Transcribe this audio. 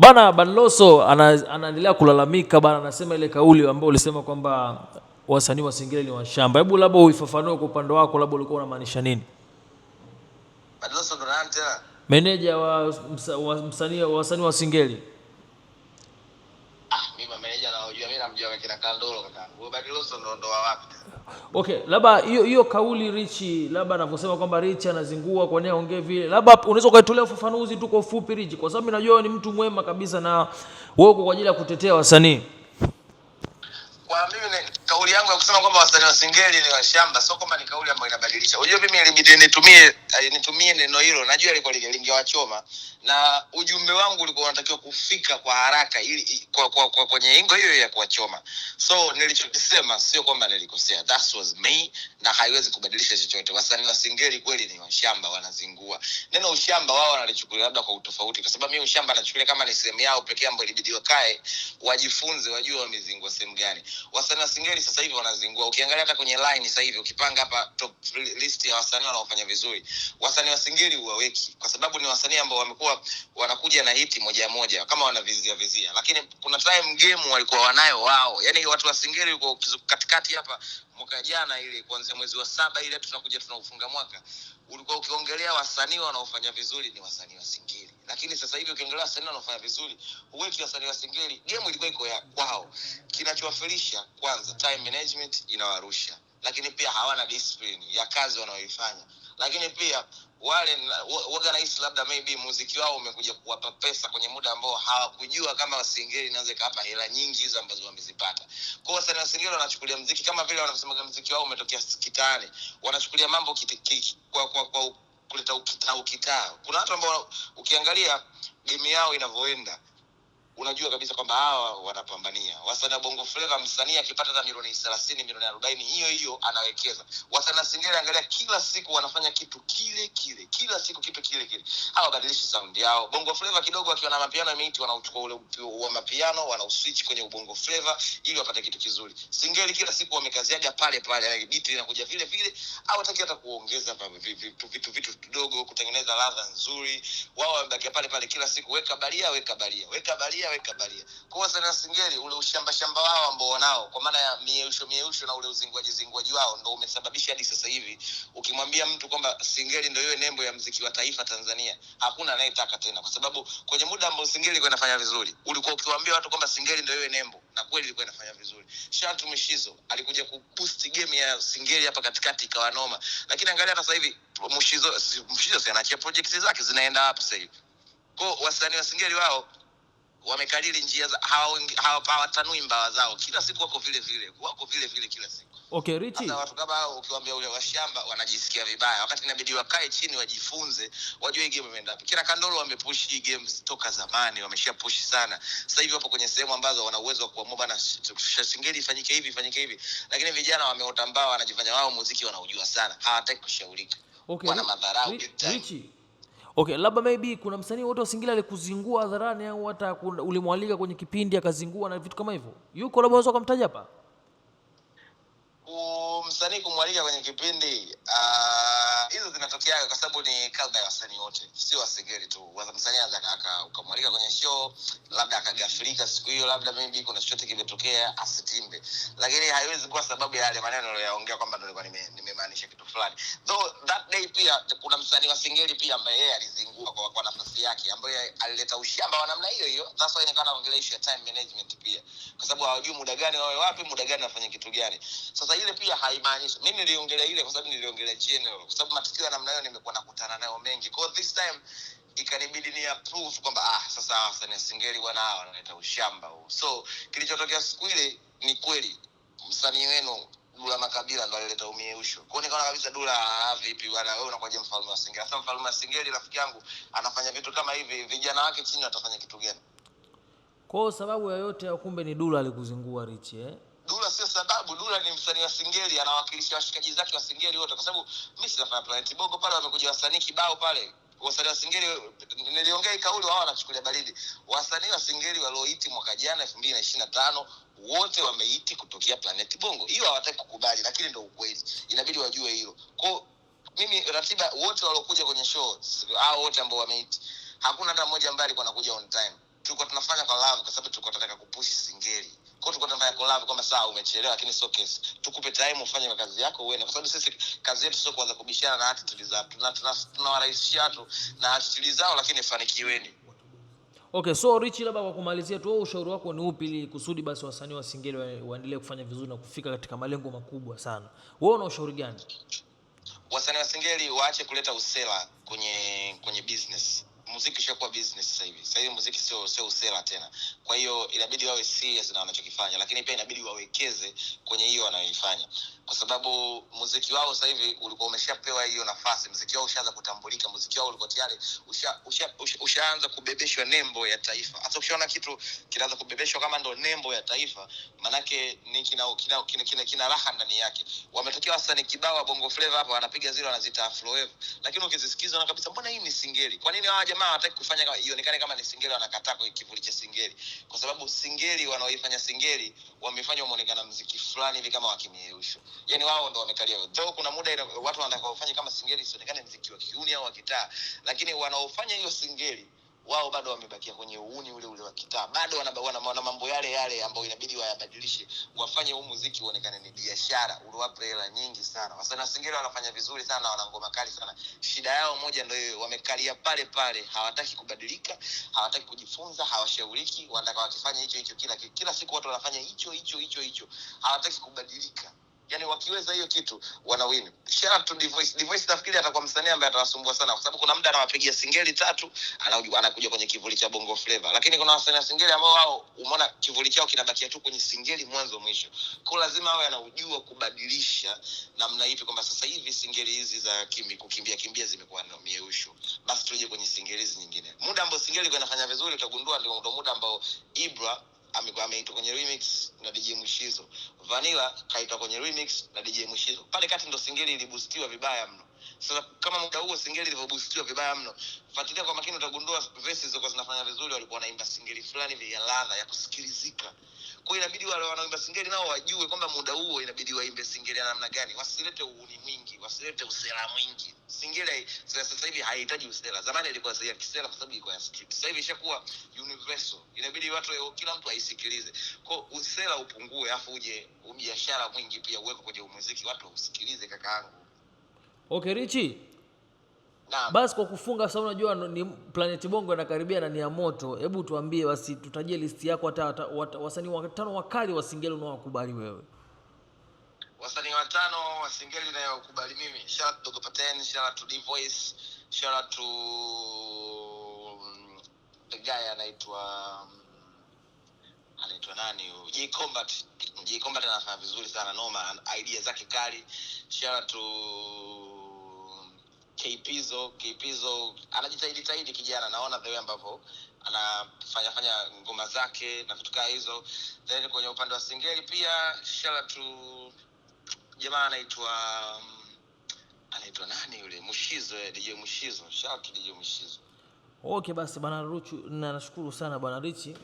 Bana Banloso anaendelea kulalamika bana, anasema ile kauli ambayo ulisema kwamba wasanii wa Singeli ni washamba. Hebu labda uifafanue kwa upande wako, labda ulikuwa unamaanisha nini? Banloso ndo nani tena? Meneja wa wasanii wa Singeli. Mimi meneja naojua, mimi namjua kina Kandolo kaka. Wewe Banloso ndo wapi? Okay, labda hiyo kauli Richi, labda anavyosema kwamba Richi anazingua kwa nini aongee vile, labda unaweza kuitolea ufafanuzi tu kwa ufupi Richi, kwa sababu najua ni mtu mwema kabisa na wewe uko kwa ajili ya kutetea wasanii. Kwa mimi kauli yangu ya kusema kwamba wasanii wa Singeli ni washamba sio kwamba ni kauli ambayo inabadilisha. Unajua mimi ilibidi nitumie neno hilo. Najua ilikuwa lingewachoma na ujumbe wangu ulikuwa unatakiwa kufika kwa haraka ili kwa kwenye ingo hiyo ya kuwachoma. So nilichokisema sio kwamba nilikosea. That was me na haiwezi kubadilisha chochote. Wasanii wa Singeli kweli ni washamba, wanazingua. Neno ushamba wao wanalichukulia labda kwa utofauti, kwa sababu mimi ushamba nachukulia kama ni sehemu yao pekee ambayo ilibidi wakae wajifunze, wajue wamezingua sehemu gani. Wasanii wa Singeli sasa hivi wanazingua. Ukiangalia hata kwenye line sasa hivi ukipanga hapa top list ya wasanii wanaofanya vizuri, wasanii wa Singeli huwaweki, kwa sababu ni wasanii ambao wamekuwa wanakuja na hiti moja moja kama wanavizia, lakini kuna time game walikuwa wanayo wao. Yani watu wa Singeli yuko katikati hapa mwaka jana ile kuanzia mwezi wa 7 ile tunakuja tunaufunga mwaka, ulikuwa ukiongelea wasanii wanaofanya vizuri ni wasanii wa Singeli. Lakini sasa hivi ukiongelea wasanii wanaofanya vizuri huweki wasanii wa Singeli. Game ilikuwa iko ya kwao. Kinachowafilisha kwanza time management inawarusha, lakini pia hawana discipline ya kazi wanaoifanya. Lakini pia wale waga nahisi labda maybe muziki wao umekuja kuwapa pesa kwenye muda ambao hawakujua kama Wasingeli inaweza hapa hela nyingi hizo ambazo wamezipata. Kwa wasanii wa Singeli wanachukulia muziki kama vile wanasema muziki wao umetokea kitani. Wanachukulia mambo kwa kuleta ukitaa. Kuna watu ambao ukiangalia game yao inavyoenda unajua kabisa kwamba hawa wanapambania. Wasanii Bongo Flava, msanii akipata hata milioni 30, milioni 40, hiyo anawekeza. Wasanii Singeli angalia kila siku wanafanya kitu kile, kila siku kitu kile. Hawabadilishi sound yao. Bongo Flava kidogo akiwa na mapiano imiti wanauchukua ule wa mapiano wanauswitch kwenye Bongo Flava ili wapate kitu kizuri. Singeli kila siku wamekaziaga pale, beat inakuja vile, hawataki hata kuongeza vitu kidogo kutengeneza ladha nzuri. Wao wamebaki pale kila siku weka balia. Kwa sana Singeli ule ushamba wao ambao wanao kwa maana ya mieusho na ule uzingwaji wao ndio umesababisha hadi sasa hivi ukimwambia mtu kwamba Singeli ndio iwe nembo ya muziki wa taifa Tanzania, hakuna anayetaka tena, kwa sababu kwenye muda ambao Singeli ilikuwa inafanya vizuri ulikuwa ukiwaambia watu kwamba Singeli ndio iwe nembo, na kweli ilikuwa inafanya vizuri. Shantu Mushizo alikuja kuboost game ya Singeli hapa katikati ikawa noma, lakini angalia sasa hivi Mushizo anaachia project zake zinaenda hapa sasa hivi. Kwa wasanii wa Singeli wao wamekalili njia za hawatanui mbawa zao, kila siku wako vile kila siku. Okay, Richi. Hata watu kama ukiwaambia ule washamba wanajisikia vibaya, wakati inabidi wakae chini wajifunze, wajue game imeenda. Kina Kandolo wamepush hii game toka zamani, wameshapush sana. Sasa hivi wapo kwenye sehemu ambazo wana uwezo wa kuamua na Singeli ifanyike hivi, lakini vijana wameota mbao, wanajifanya wao muziki wanaujua sana, hawataki kushaurika. Okay, wana madharau Richi. Okay, labda maybe kuna msanii wote wa Singeli alikuzingua hadharani au hata ulimwalika kwenye kipindi akazingua na vitu kama hivyo? Yuko labda unaweza kumtaja hapa? Msanii kumwalika kwenye kipindi hizo zinatokea kwa sababu ni kalba ya wasanii wote, sio wa Singeli tu. Msanii ukamwalika kwenye show, labda akagafirika siku hiyo, labda maybe kuna chochote kimetokea asitimbe, lakini haiwezi kuwa sababu ya yale maneno aliyoongea kwamba ndio nilikuwa nimemaanisha kitu fulani. Though that day pia kuna msanii wa Singeli pia ambaye yeye alizingua kwa nafasi yake, ambaye alileta ushamba wa namna hiyo. That's why nikana ongelea issue ya time management pia, kwa sababu hawajui muda gani wawe wapi, muda gani afanye kitu gani. Sasa ile pia haimaanishi mimi niliongelea ile kwa sababu niliongelea general, kwa sababu matukio namna hiyo nimekuwa nakutana nayo mengi. Kwa this time ikanibidi ni approve kwamba sasa wasanii Singeli bwana wanaleta ushamba huo. So kilichotokea siku ile ni kweli msanii wenu Dula Makabila ndo alileta umieusho. Kwa hiyo nikaona kabisa Dula vipi bwana, wewe unakuja mfalme wa Singeli? Sasa mfalme wa Singeli rafiki yangu anafanya vitu kama hivi, vijana wake chini watafanya kitu gani? Kwa sababu ya yote ya kumbe ni Dula alikuzingua Richi Dula sio sababu. Dula ni msanii wa Singeli, anawakilisha washikaji zake wa Singeli wote, kwa sababu mimi sinafanya Planet Bongo pale, wamekuja wasanii kibao pale. Wasanii wa Singeli niliongea kauli wao wanachukulia baridi. Wasanii wa Singeli walioiti mwaka jana 2025 wote wameiti kutokea Planet Bongo. Hiyo hawataki kukubali, lakini ndio ukweli. Inabidi wajue hilo. Kwa mimi ratiba wote waliokuja kwenye show, hao wote ambao wameiti, hakuna hata mmoja ambaye alikuwa anakuja on time. tulikuwa tunafanya kwa love, kwa sababu tulikuwa tunataka kupush Singeli. Kwa hiyo tulikuwa tunafanya kwa love, kama saa umechelewa lakini sio kesi, tukupe time ufanye kazi yako uende, kwa sababu sisi kazi yetu sio kuanza kubishana na attitude zao. Tunawarahisishia tu na attitude zao, lakini fanikiweni. Okay, so Richie, labda kwa kumalizia tu, ushauri wako ni upi ili kusudi basi wasanii wa Singeli waendelee kufanya vizuri na kufika katika malengo makubwa sana? Wewe una ushauri gani? Wasanii wa Singeli waache kuleta usela kwenye business. Muziki ushakuwa business sasa hivi. Sasa hivi muziki sio usela tena. Kwa hiyo inabidi wawe serious na wanachokifanya, lakini pia inabidi wawekeze kwenye hiyo wanayoifanya. Kwa sababu muziki wao sasa hivi ulikuwa umeshapewa hiyo nafasi. Muziki wao ushaanza kutambulika, muziki wao ulikuwa tayari ushaanza kubebeshwa nembo ya taifa. Hata ukishaona kitu kinaanza kubebeshwa kama ndo nembo ya taifa, manake ni kina raha ndani yake. Wametokea wasanii kibao wa Bongo Flava hapa wanapiga zile wanaziita Afrowave, lakini ukizisikiza na kabisa, mbona hii ni Singeli? Kwa nini hawa jamaa hawataki kufanya ionekane kama ni Singeli, wanakataa kwa kivuli cha Singeli? Kwa sababu Singeli wanaoifanya Singeli wamefanya muonekana muziki fulani hivi kama wakimieusho. Yaani wao ndo wamekalia. Though kuna muda watu wanataka kufanya kama Singeli isionekane muziki wa kiuni au wa kitaa, lakini wanaofanya hiyo Singeli wao bado wamebakia kwenye uuni ule wa kitaa. Bado wana mambo yale ambayo inabidi wayabadilishe, wafanye huu muziki uonekane ni biashara, uliwape hela nyingi sana. Wasanii wa Singeli wanafanya vizuri sana, wana ngoma kali sana. Shida yao moja ndio hiyo, wamekalia pale, hawataki kubadilika, hawataki kujifunza, hawashauriki, wanataka wakifanya hicho kila siku watu wanafanya hicho. Hawataki kubadilika. Yaani wakiweza hiyo kitu wana win. Shout out to Divoice nafikiri atakuwa msanii ambaye atawasumbua sana, kwa sababu kuna muda anawapigia Singeli 3 anakuja kwenye kivuli cha Bongo Flava. Lakini kuna wasanii wa Singeli ambao wao umeona kivuli chao kinabakia tu kwenye Singeli mwanzo mwisho. Kwa lazima awe anajua kubadilisha namna hivi, kwamba sasa hivi Singeli hizi za kukimbia zimekuwa na mieusho. Basi tuje kwenye Singeli nyingine. Muda ambao Singeli inafanya vizuri utagundua ndio muda ambao Ibra ameitwa kwenye remix na DJ Mushizo. Vanilla kaitwa kwenye remix na DJ Mushizo. Pale kati ndo Singeli iliboostiwa vibaya mno. Sasa kama muda huo Singeli iliboostiwa vibaya mno, fuatilia kwa makini utagundua verses zilizokuwa zinafanya vizuri walikuwa wanaimba Singeli fulani vya ladha ya kusikilizika. Kwa hiyo inabidi wale wanaoimba Singeli nao wajue kwamba muda huo inabidi waimbe Singeli ya namna gani. Wasilete uuni mwingi, wasilete usela mwingi. Singeli sasa hivi haihitaji usela. Zamani ilikuwa ya kisela kwa sababu ilikuwa ya street. Sasa hivi ishakuwa universal. Inabidi kila mtu aisikilize. Kwa usela upungue, afu uje biashara mwingi pia uweke kwenye muziki, watu usikilize kakaangu. Okay Richie. Naam. Basi kwa kufunga sasa, unajua ni Planet Bongo inakaribia na ni ya moto. Hebu tuambie basi, tutajie list yako hata wasanii watano wakali wa Singeli unaowakubali wewe. Wasanii watano wa Singeli ninayokubali mimi: shout out to Dogo Paten, shout out to Divoice, shout out to the guy anaitwa nani, J Combat anafanya vizuri sana, noma, idea zake kali. Shout out to Kpizo anajitahidi kijana, naona the way ambavyo anafanya ngoma zake na vitu kama hizo. Then kwenye upande wa Singeli pia shout out to jamaa anaitwa nani yule, Mushizo, DJ Mushizo. Shout out to DJ Mushizo. Okay basi bana Ruchu, na nashukuru sana bana Richie